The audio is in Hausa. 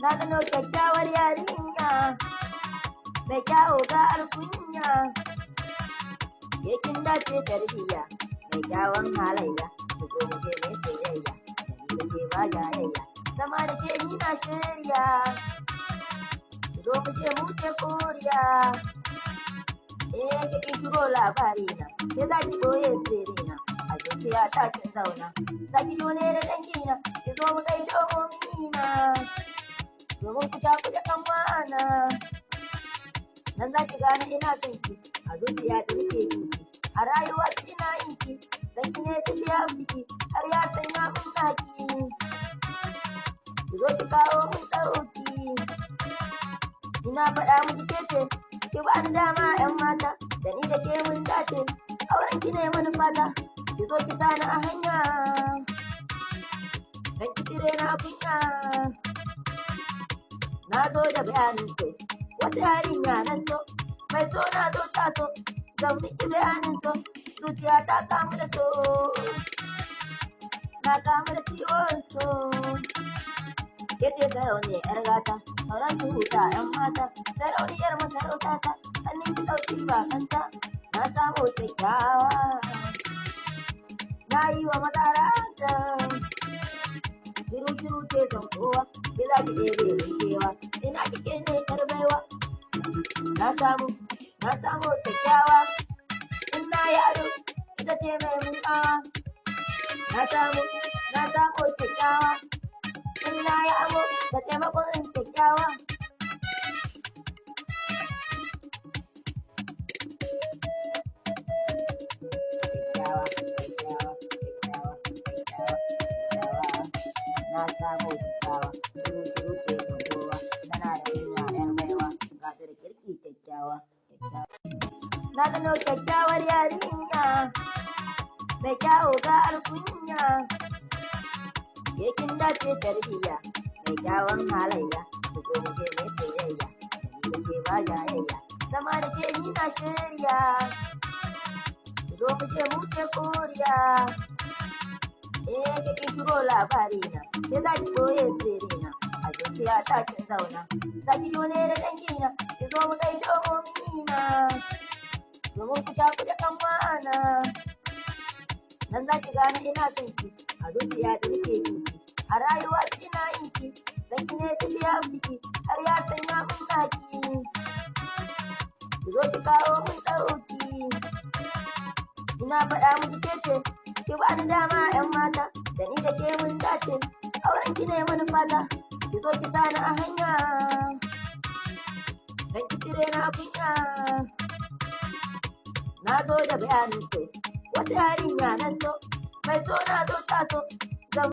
Na gano kyakkyawar yarinya mai kyawu ga alkunya, kin dace tarbiyya mai kyawun halayya, ku zo mu je mai soyayya, da ke ba jayayya, zama da ke ni na shirya, ku zo mu je mu ce koriya. Ki shigo labari na, ke za ki ɓoye sirri na, a zuciya ta kin zauna, za ki ne da dangi na, ki zo mu kai domin na, domin ku tafi da kan wana. Nan za ki gane ina son ki, a zuciya ta nake ki, a rayuwa ina yin ki, dan ki ne ta biya miki, har ya sanya mun naki. Ki zo ki kawo mun ɗauki, ina faɗa miki kece, ki ba ni dama 'yan mata, da ni da ke mun dace, auren ki ne mun fata, ki zo ki sani a hanya, dan ki cire na kunya. Na zo da bayanin so, wata yarinya nan so, mai so na zo ta so, zan miki bayanin so, zuciya ta kamu da so, na kamu da ciwon so. Kece sarauniyar 'yar gata, sauran ki huta 'yan mata, sarauniyar masarauta ta, hannun ki ɗauki bakanta, na samu kyakkyawa, na yi wa makaranta. Shiru ce son kowa, ki za ki ɗebe rikewa, ina kike ne karbaiwa, na samu kyakkyawa, in na yi ado, ita ce mai munƙawa, na samu kyakkyawa, in na yi amo, da taimakon kyakkyawa. Na samu kyakkyawa, shiru ce son kowa, tana da kunya 'yan baiwa, ga ta da kirki kyakkyawa. Na gano kyakkyawar yarinya mai kyawu ga alkunya, kin dace tarbiyya mai kyawun halayya, ku zo mu je mai soyayya, da ke ba jayayya, zama da ke ni na shirya, ku zo mu je mu ce koriya. Ki shigo labari na, ke za ki ɓoye sirri na, a zuciya ta kin zauna, za ki ne da dangi na, ki zo mu kai domin na, domin ku tafi da kan wana. Nan za ki gane ina son ki, a zuciya ta nake ki, a rayuwa ina yin ki, dan ki ne ta biya miki, har ya sanya mun naki. Ki zo ki kawo mun ɗauki, ina faɗa miki kece, ki ba ni dama 'yan mata, da ni da ke mun dace, auren ki ne mun fata, ki zo ki sani a hanya, dan ki cire na kunya. Na zo da bayanin so, wata yarinya nan so, mai so na zo ta so,